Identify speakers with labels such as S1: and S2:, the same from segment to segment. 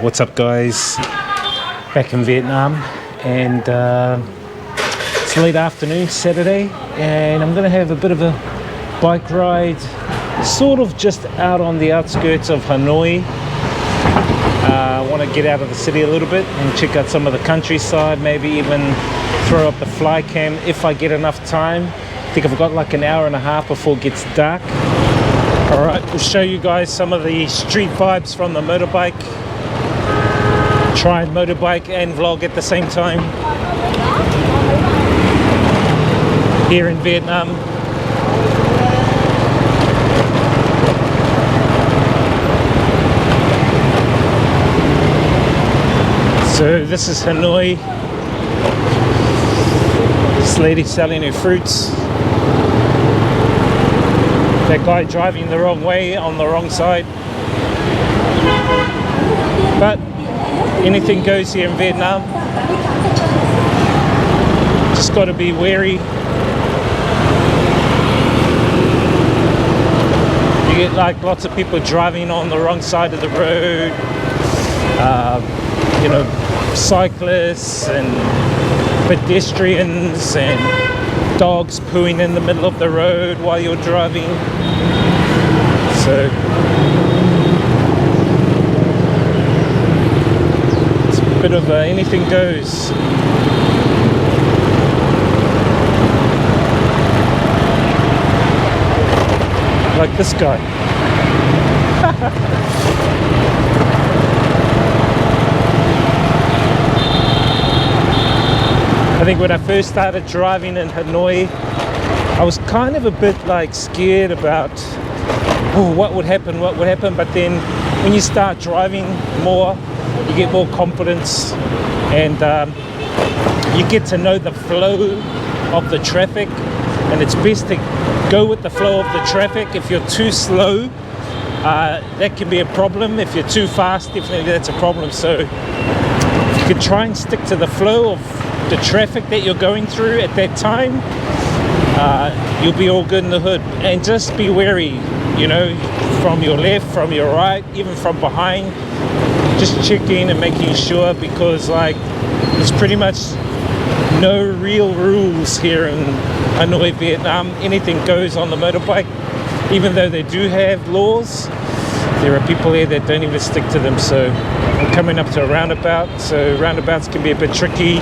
S1: What's up, guys? Back in Vietnam, and it's late afternoon, Saturday, and I'm gonna have a bit of a bike ride, sort of just out on the outskirts of Hanoi. I want to get out of the city a little bit and check out some of the countryside, maybe even throw up the fly cam if I get enough time. I think I've got like an hour and a half before it gets dark. Alright, we'll show you guys some of the street vibes from the motorbike. Try and motorbike and vlog at the same time here in Vietnam. So this is Hanoi. This lady selling her fruits. That guy driving the wrong way on the wrong side. But anything goes here in Vietnam. Just got to be wary. You get like lots of people driving on the wrong side of the road. You know, cyclists and pedestrians and dogs pooing in the middle of the road while you're driving. So it's a bit of anything goes. Like this guy. I think when I first started driving in Hanoi, I was kind of a bit like scared about, oh, what would happen, but then when you start driving more, you get more confidence, and you get to know the flow of the traffic, and it's best to go with the flow of the traffic. If you're too slow, that can be a problem. If you're too fast, definitely that's a problem. So if you could try and stick to the flow of the traffic that you're going through at that time, you'll be all good in the hood. And just be wary, you know, from your left, from your right, even from behind. Just checking and making sure, because like there's pretty much no real rules here in Hanoi, Vietnam. Anything goes on the motorbike. Even though they do have laws, there are people here that don't even stick to them. So I'm coming up to a roundabout, so roundabouts can be a bit tricky.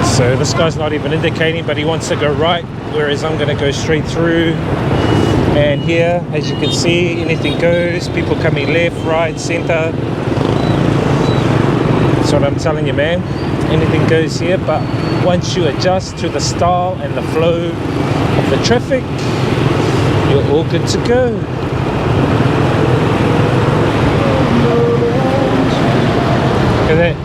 S1: So this guy's not even indicating, but he wants to go right, whereas I'm going to go straight through. And here, as you can see, anything goes. People coming left, right, center. That's what I'm telling you, man. Anything goes here, but once you adjust to the style and the flow of the traffic, you're all good to go. Look at that.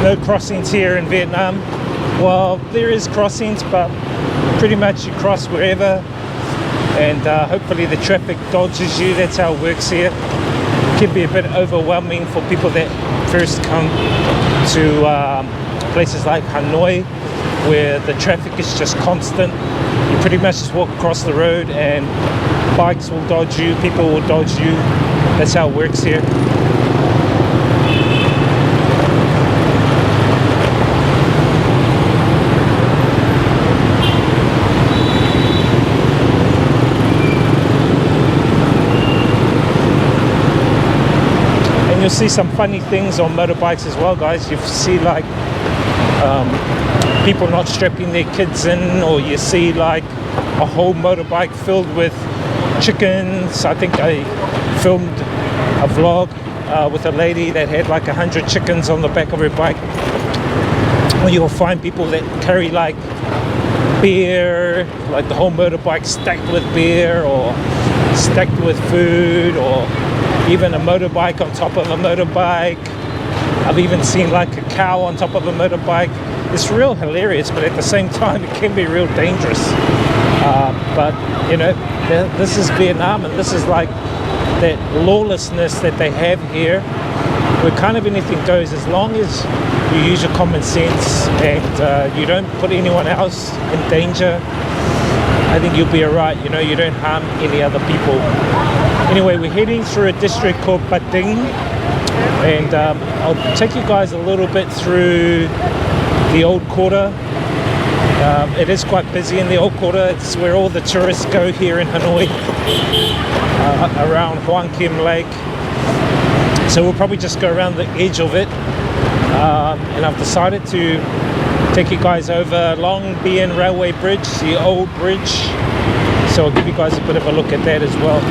S1: No crossings here in Vietnam. Well, there is crossings, but pretty much you cross wherever, and hopefully the traffic dodges you. That's how it works here. It can be a bit overwhelming for people that first come to places like Hanoi, where the traffic is just constant. You pretty much just walk across the road and bikes will dodge you, people will dodge you. That's how it works here. You'll see some funny things on motorbikes as well, guys. You see like people not strapping their kids in, or you see like a whole motorbike filled with chickens. I think I filmed a vlog with a lady that had like 100 chickens on the back of her bike. Or you'll find people that carry like beer, like the whole motorbike stacked with beer or stacked with food, or even a motorbike on top of a motorbike. I've even seen like a cow on top of a motorbike. It's real hilarious, but at the same time it can be real dangerous. But you know, this is Vietnam, and this is like that lawlessness that they have here, where kind of anything goes as long as you use your common sense and you don't put anyone else in danger. I think you'll be alright, you know, you don't harm any other people. Anyway, we're heading through a district called Pating, and I'll take you guys a little bit through the old quarter. It is quite busy in the old quarter. It's where all the tourists go here in Hanoi, around Hoang Kim Lake. So we'll probably just go around the edge of it, and I've decided to take you guys over Long Bien Railway Bridge, the old bridge. So I'll give you guys a bit of a look at that as well.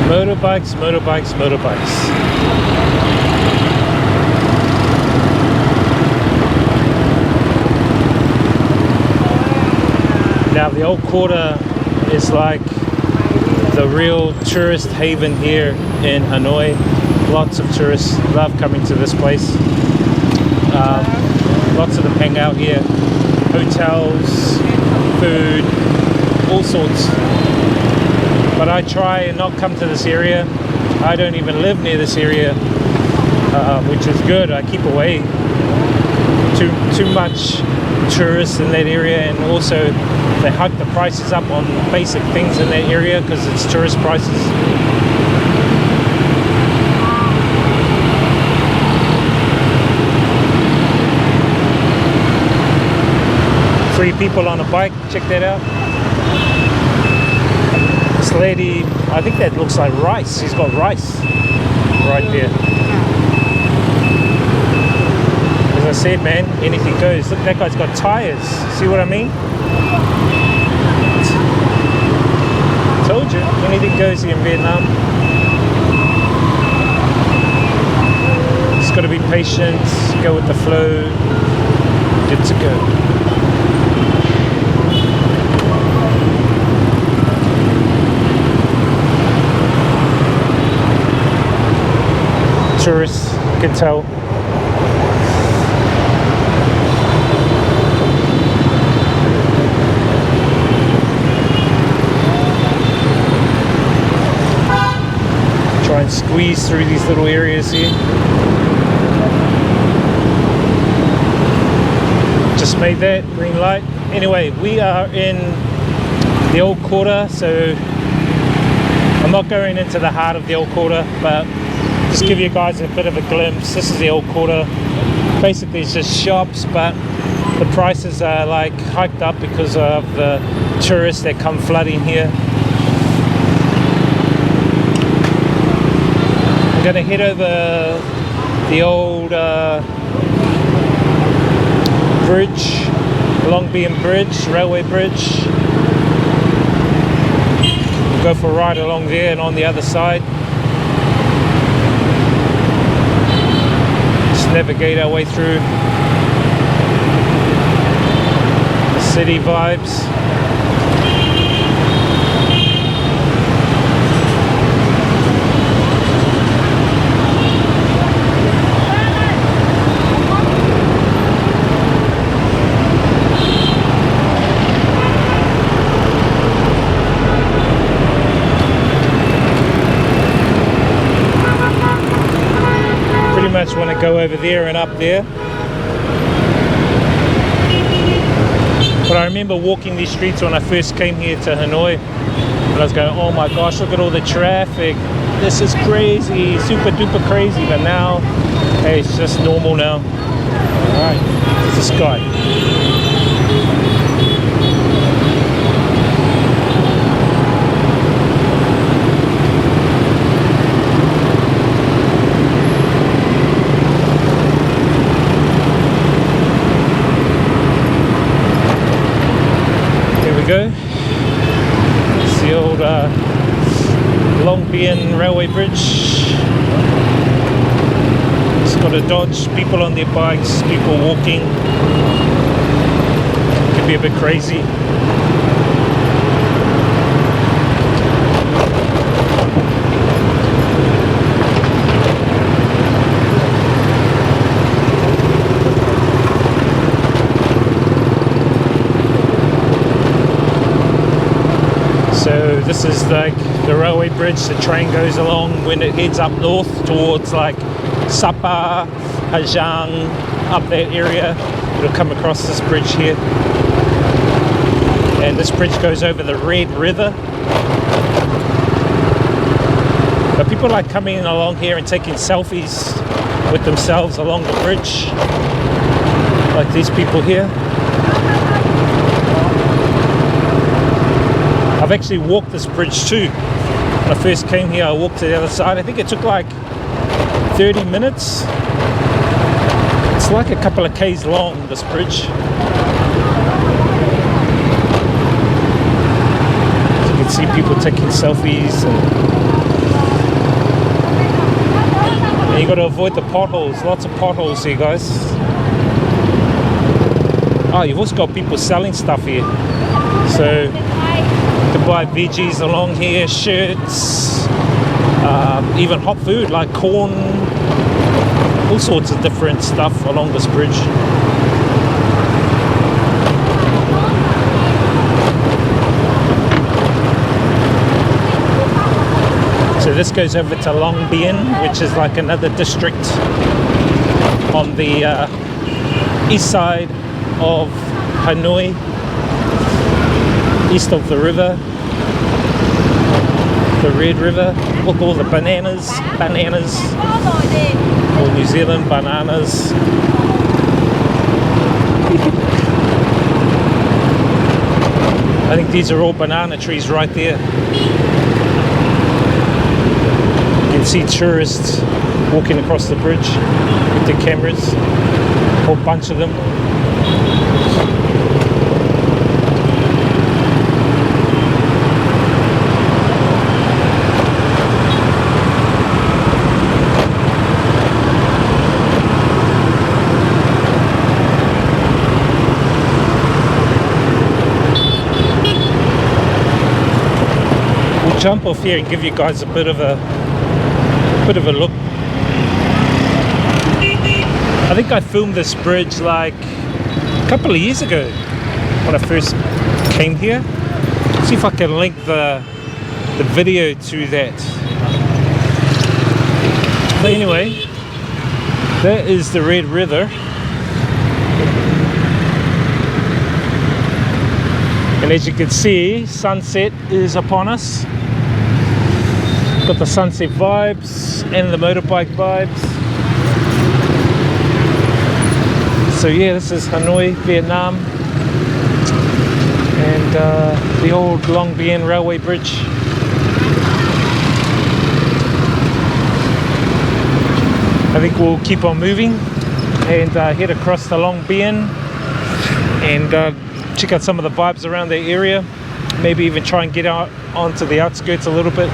S1: Motorbikes, motorbikes, motorbikes. Now the old quarter is like the real tourist haven here in Hanoi. Lots of tourists love coming to this place. Lots of them hang out here. Hotels, food, all sorts. But I try and not come to this area. I don't even live near this area, which is good. I keep away too much tourists in that area, and also they hike the prices up on basic things in that area because it's tourist prices. Three people on a bike, check that out. This lady, I think that looks like rice. She's got rice right there. As I said, man, anything goes. Look, that guy's got tires. See what I mean? Told you, anything goes here in Vietnam. Just got to be patient, go with the flow, good to go. Tourists, you can tell. Try and squeeze through these little areas here. Just made that green light. Anyway, we are in the old quarter, so I'm not going into the heart of the old quarter, but just give you guys a bit of a glimpse. This is the old quarter. Basically it's just shops, but the prices are like hiked up because of the tourists that come flooding here. I'm gonna head over the old bridge, Long Bien Bridge, railway bridge. Go for a ride along there and on the other side. Navigate our way through the city vibes. Want to go over there and up there, but I remember walking these streets when I first came here to Hanoi, and I was going, oh my gosh, look at all the traffic, this is crazy, super duper crazy. But now, hey, it's just normal now. Alright, there's this guy. Go. It's the old Long Bien Railway Bridge. It's got to dodge people on their bikes, people walking. It can be a bit crazy. So this is like the railway bridge. The train goes along when it heads up north towards like Sapa, Hajang, up that area. It'll come across this bridge here. And this bridge goes over the Red River. But people like coming along here and taking selfies with themselves along the bridge, like these people here. I've actually walked this bridge too. When I first came here, I walked to the other side. I think it took like 30 minutes. It's like a couple of k's long, this bridge. As you can see people taking selfies, and you got to avoid the potholes. Lots of potholes here, guys. Oh, you've also got people selling stuff here. So to buy veggies along here, shirts, even hot food like corn, all sorts of different stuff along this bridge. So this goes over to Long Bien, which is like another district on the east side of Hanoi, east of the river, the Red River. Look, all the bananas, or New Zealand bananas. I think these are all banana trees right there. You can see tourists walking across the bridge with their cameras, a whole bunch of them. Jump off here and give you guys a bit of a look. I think I filmed this bridge like a couple of years ago when I first came here. See if I can link the video to that. But anyway, that is the Red River. And as you can see, sunset is upon us. Got the sunset vibes and the motorbike vibes. So yeah, this is Hanoi, Vietnam, and the old Long Bien railway bridge. I think we'll keep on moving and head across the Long Bien and check out some of the vibes around the area. Maybe even try and get out onto the outskirts a little bit.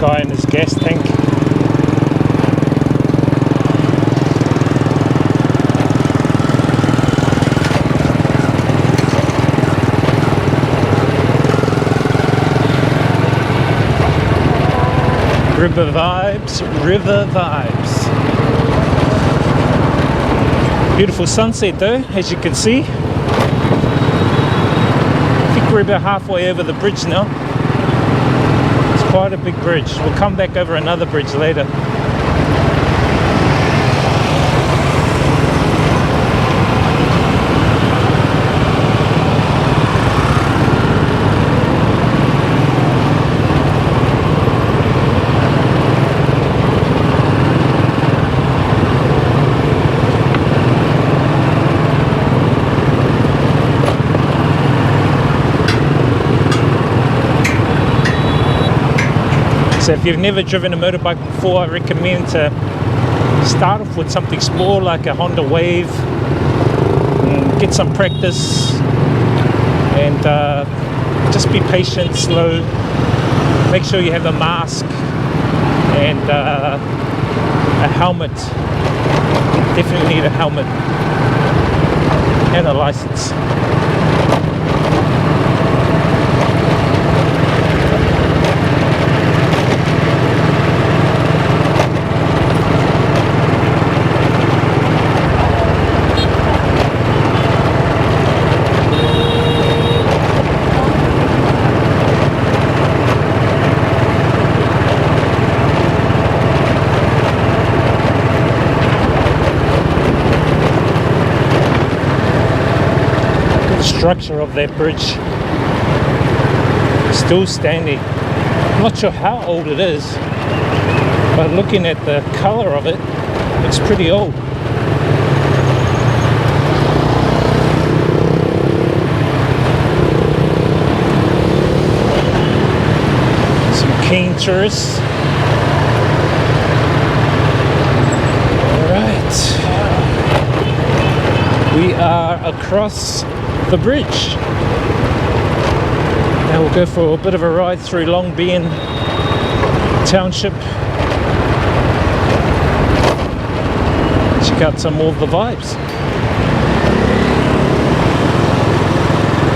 S1: Guy in his gas tank. River vibes, river vibes. Beautiful sunset though, as you can see. I think we're about halfway over the bridge now. Quite a big bridge. We'll come back over another bridge later. So if you've never driven a motorbike before, I recommend to start off with something small like a Honda Wave, and get some practice, and just be patient, slow. Make sure you have a mask and a helmet. Definitely need a helmet and a license. structure of that bridge. Still standing. I'm not sure how old it is, but looking at the color of it, it's pretty old. Some keen tourists. Alright. We are across the bridge. Now we'll go for a bit of a ride through Long Bien Township. Check out some more of the vibes.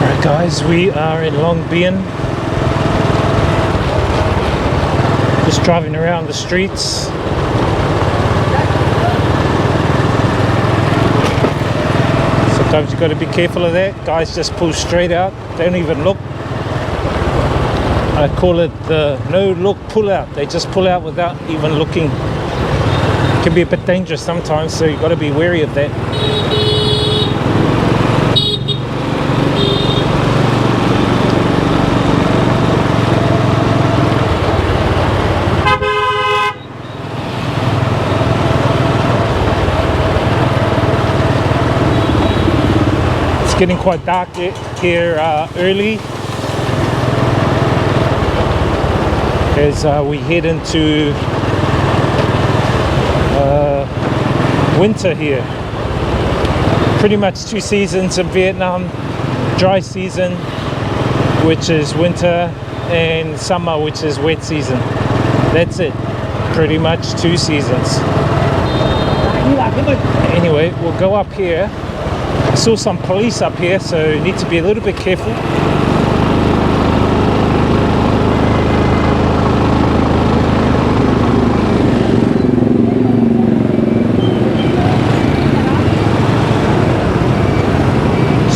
S1: Alright guys, we are in Long Bien. Just driving around the streets. Sometimes you've got to be careful of that. Guys just pull straight out, don't even look. I call it the no look pull out. They just pull out without even looking. It can be a bit dangerous sometimes, so you've got to be wary of that. It's getting quite dark here early. As we head into winter here. Pretty much 2 seasons in Vietnam. Dry season, which is winter, and summer, which is wet season. That's it. Pretty much 2 seasons. Anyway, we'll go up here. I saw some police up here, so you need to be a little bit careful.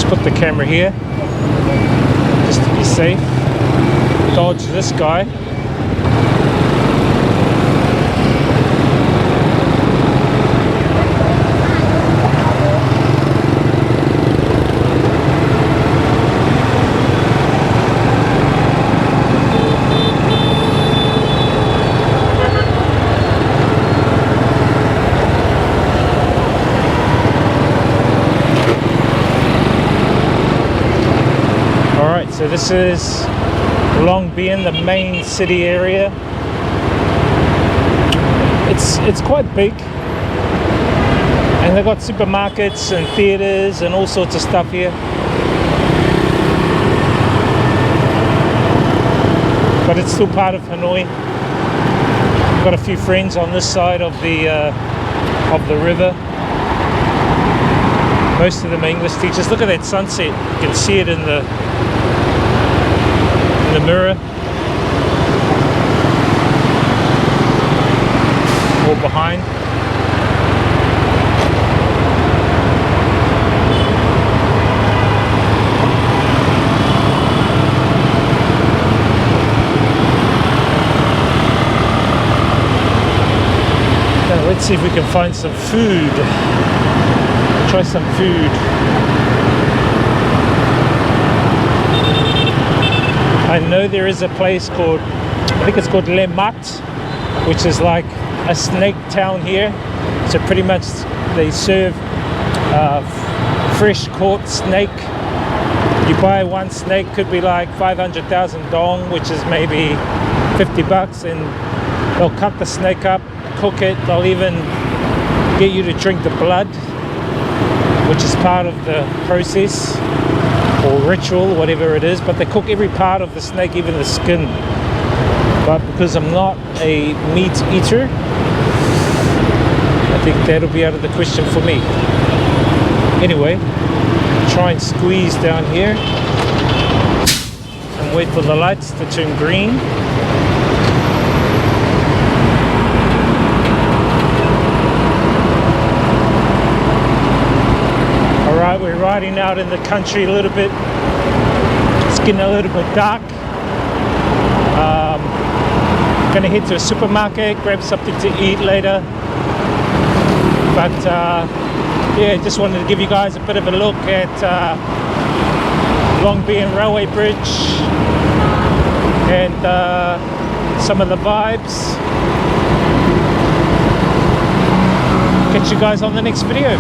S1: Put the camera here just to be safe. Dodge this guy. So this is Long Bien, the main city area. It's quite big, and they've got supermarkets and theaters and all sorts of stuff here. But it's still part of Hanoi. I've got a few friends on this side of the river. Most of them are English teachers. Look at that sunset. You can see it in the mirror or behind. Now let's see if we can find some food. Try some food. I know there is a place called, I think it's called Le Mat, which is like a snake town here. So pretty much they serve fresh caught snake. You buy one snake, could be like 500,000 dong, which is maybe 50 bucks, and they'll cut the snake up, cook it. They'll even get you to drink the blood, which is part of the process or ritual, whatever it is. But they cook every part of the snake, even the skin. But because I'm not a meat eater, I think that'll be out of the question for me. Anyway, try and squeeze down here and wait for the lights to turn green. Alright, we're riding out in the country a little bit. It's getting a little bit dark. Gonna head to a supermarket, grab something to eat later. But yeah, just wanted to give you guys a bit of a look at Long Bean Railway Bridge, and some of the vibes. Catch you guys on the next video.